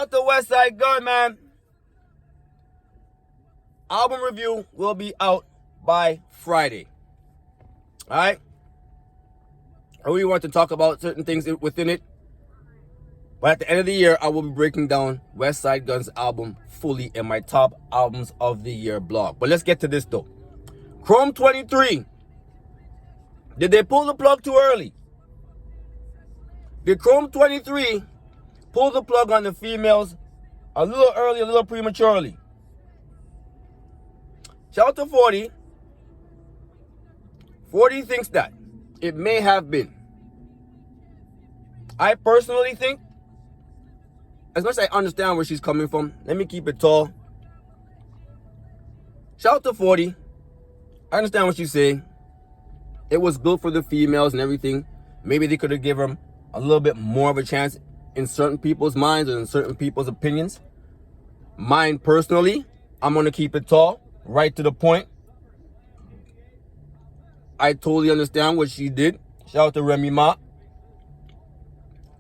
Shout out to West Side Gun, man. Album review will be out by Friday. All right? I really want to talk about certain things within it. But at the end of the year, I will be breaking down West Side Gun's album fully in my top albums of the year blog. But let's get to this though. Chrome 23. Did they pull the plug too early? Did Chrome 23 pull the plug on the females a little early, a little prematurely? Shout out to 40. 40 thinks that it may have been. I personally think, as much as I understand where she's coming from, let me keep it tall. Shout out to 40. I understand what she's saying. It was built for the females and everything. Maybe they could have given them a little bit more of a chance in certain people's minds and in certain people's opinions. Mine personally, I'm going to keep it tall, right to the point. I totally understand what she did. Shout out to REMY.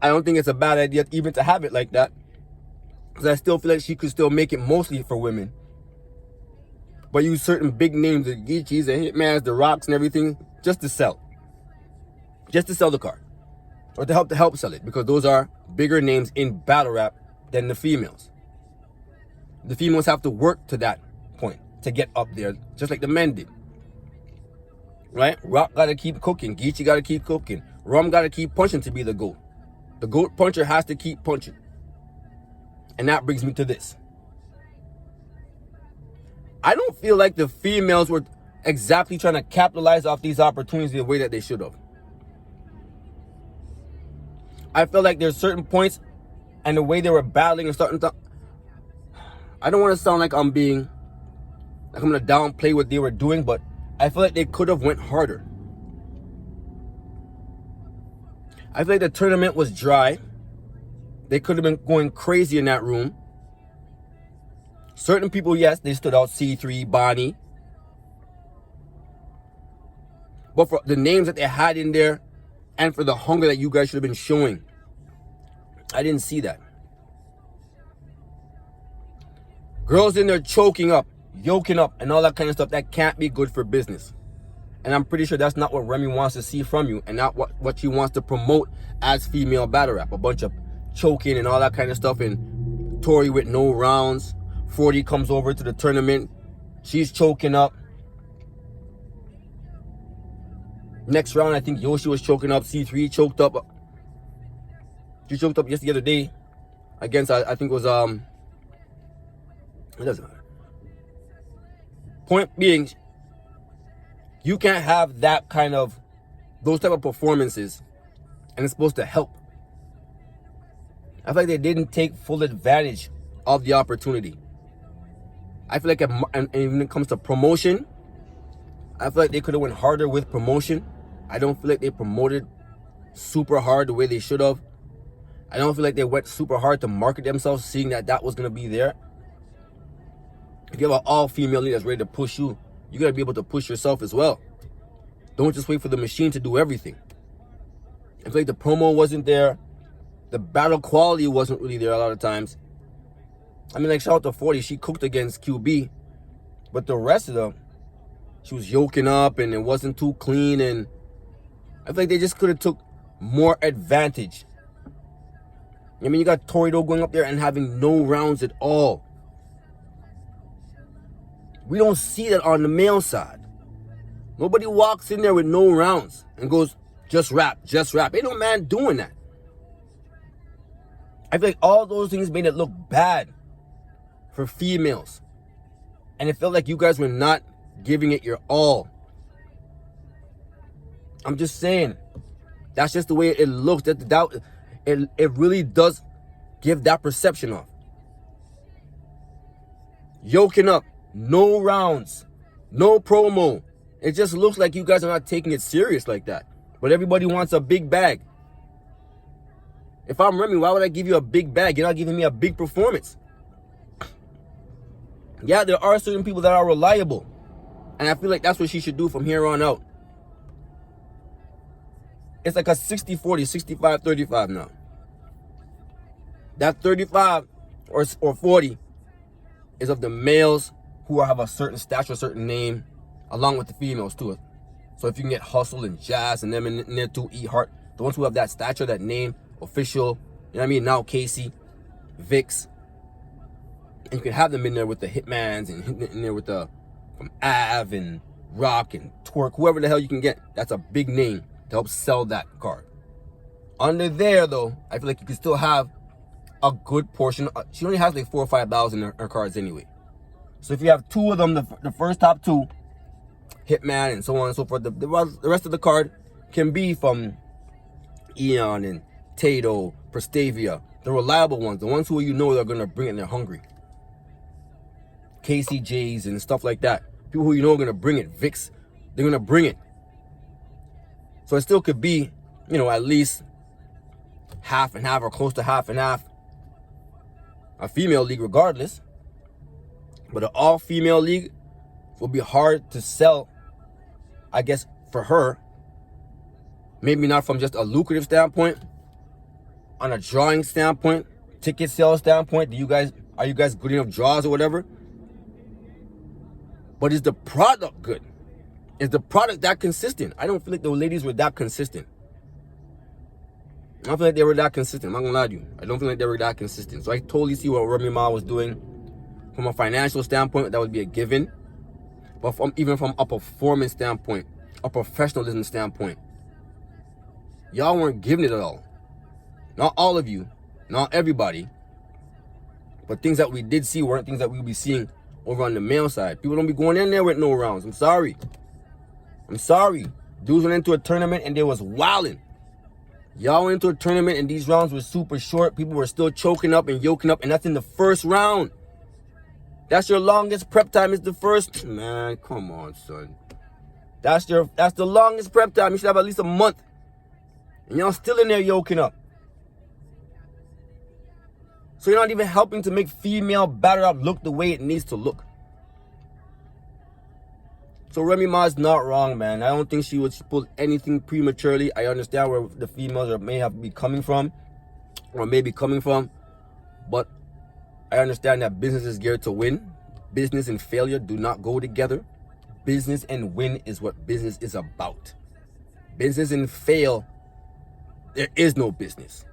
I don't think it's a bad idea even to have it like that, because I still feel like she could still make it mostly for women. But use certain big names, the Geechees, the Hitmans, the Rocks and everything, just to sell. Just to sell the car. Or to help sell it, because those are bigger names in battle rap than the females. The females have to work to that point to get up there, just like the men did. Right? Rock gotta keep cooking. Geechee gotta keep cooking. Rum gotta keep punching to be the GOAT. The GOAT puncher has to keep punching. And that brings me to this. I don't feel like the females were exactly trying to capitalize off these opportunities the way that they should have. I feel like there's certain points and the way they were battling and starting to... I don't want to sound like I'm going to downplay what they were doing, but I feel like they could have went harder. I feel like the tournament was dry. They could have been going crazy in that room. Certain people, yes, they stood out. C3, Bonnie. But for the names that they had in there and for the hunger that you guys should have been showing, I didn't see that. Girls in there choking up, yoking up, and all that kind of stuff, that can't be good for business. And I'm pretty sure that's not what Remy wants to see from you, and not what she wants to promote as female battle rap. A bunch of choking and all that kind of stuff, and Tori with no rounds. 40 comes over to the tournament. She's choking up. Next round, I think Yoshi was choking up. C3 choked up. She choked up just the other day against, I think it was, it doesn't matter. Point being, you can't have that kind of, those type of performances, and it's supposed to help. I feel like they didn't take full advantage of the opportunity. I feel like, and when it comes to promotion, I feel like they could have went harder with promotion. I don't feel like they promoted super hard the way they should have. I don't feel like they went super hard to market themselves, seeing that that was going to be there. If you have an all-female leader that's ready to push you, you got to be able to push yourself as well. Don't just wait for the machine to do everything. I feel like the promo wasn't there. The battle quality wasn't really there a lot of times. I mean, like, shout out to 40. She cooked against QB. But the rest of them, she was yoking up and it wasn't too clean. And I feel like they just could have took more advantage. I mean, you got Torido going up there and having no rounds at all. We don't see that on the male side. Nobody walks in there with no rounds and goes, just rap, just rap. Ain't no man doing that. I feel like all those things made it look bad for females. And it felt like you guys were not giving it your all. I'm just saying. That's just the way it looks. It really does give that perception off. Yoking up. No rounds. No promo. It just looks like you guys are not taking it serious like that. But everybody wants a big bag. If I'm Remy, why would I give you a big bag? You're not giving me a big performance. Yeah, there are certain people that are reliable. And I feel like that's what she should do from here on out. It's like a 60-40, 65-35 now. That 35 or 40 is of the males who have a certain stature, a certain name, along with the females too. So if you can get Hustle and Jazz and them in there too, E Heart, the ones who have that stature, that name, official, you know what I mean? Now Casey, Vix, and you can have them in there with the Hitmans and in there with the from Av and Rock and Twerk, whoever the hell you can get. That's a big name to help sell that card. Under there though, I feel like you can still have a good portion. She only has like 4 or 5 battles in her cards anyway. So if you have 2 of them, the first top 2, Hitman and so on and so forth, the rest of the card can be from Eon and Tato, Prestavia, the reliable ones, the ones who you know are gonna bring it and they're hungry. KCJs and stuff like that. People who you know are gonna bring it. Vix, they're gonna bring it. So it still could be, you know, at least half and half or close to half and half. A female league regardless. But an all-female league will be hard to sell, I guess, for her. Maybe not from just a lucrative standpoint. On a drawing standpoint, ticket sales standpoint, are you guys good enough draws or whatever? But is the product good? Is the product that consistent? I don't feel like the ladies were that consistent. I don't feel like they were that consistent. I'm not gonna lie to you. I don't feel like they were that consistent. So I totally see what Remy Ma was doing. From a financial standpoint, that would be a given. But even from a performance standpoint, a professionalism standpoint, y'all weren't giving it at all. Not all of you, not everybody. But things that we did see weren't things that we would be seeing over on the male side. People don't be going in there with no rounds. I'm sorry. Dudes went into a tournament and they was wilding. Y'all went into a tournament and these rounds were super short. People were still choking up and yoking up, and that's in the first round. That's your longest prep time, is the first. Man, come on, son. That's the longest prep time. You should have at least a month. And y'all still in there yoking up. So you're not even helping to make female battle rap look the way it needs to look. So Remy Ma is not wrong, man. I don't think she would pull anything prematurely. I understand where the females may have be coming from, or may be coming from, but I understand that business is geared to win. Business and failure do not go together. Business and win is what business is about. Business and fail, there is no business.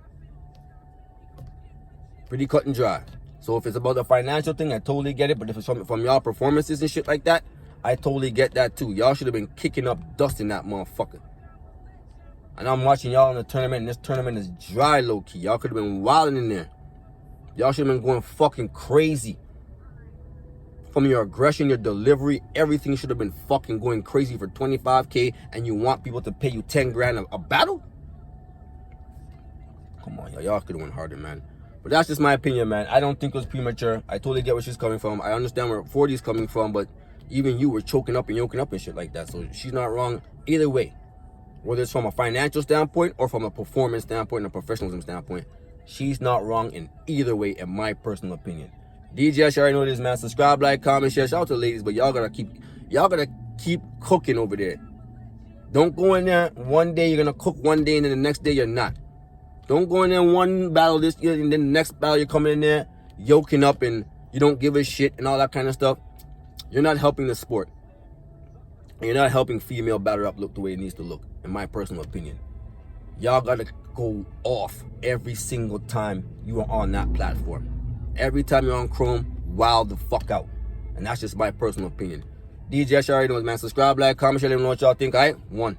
Pretty cut and dry. So if it's about the financial thing, I totally get it. But if it's from y'all performances and shit like that, I totally get that too. Y'all should have been kicking up dust in that motherfucker. And I'm watching y'all in the tournament, and this tournament is dry low-key. Y'all could have been wilding in there. Y'all should have been going fucking crazy. From your aggression, your delivery, everything should have been fucking going crazy for 25K, and you want people to pay you 10 grand a battle? Come on, y'all could have went harder, man. But that's just my opinion, man. I don't think it was premature. I totally get where she's coming from. I understand where 40 is coming from, but even you were choking up and yoking up and shit like that. So she's not wrong either way. Whether it's from a financial standpoint or from a performance standpoint and a professionalism standpoint, she's not wrong in either way, in my personal opinion. D.J.S, you already know this, man. Subscribe, like, comment, share. Shout out to the ladies, but y'all gotta keep cooking over there. Don't go in there one day you're gonna cook one day and then the next day you're not. Don't go in there one battle this year and then the next battle you're coming in there yoking up and you don't give a shit and all that kind of stuff. You're not helping the sport. And you're not helping female battle rap look the way it needs to look, in my personal opinion. Y'all gotta go off every single time you are on that platform. Every time you're on Chrome, wild the fuck out. And that's just my personal opinion. D.J.S, you already know, man. Subscribe, like, comment, share, let me know what y'all think. All right? 1.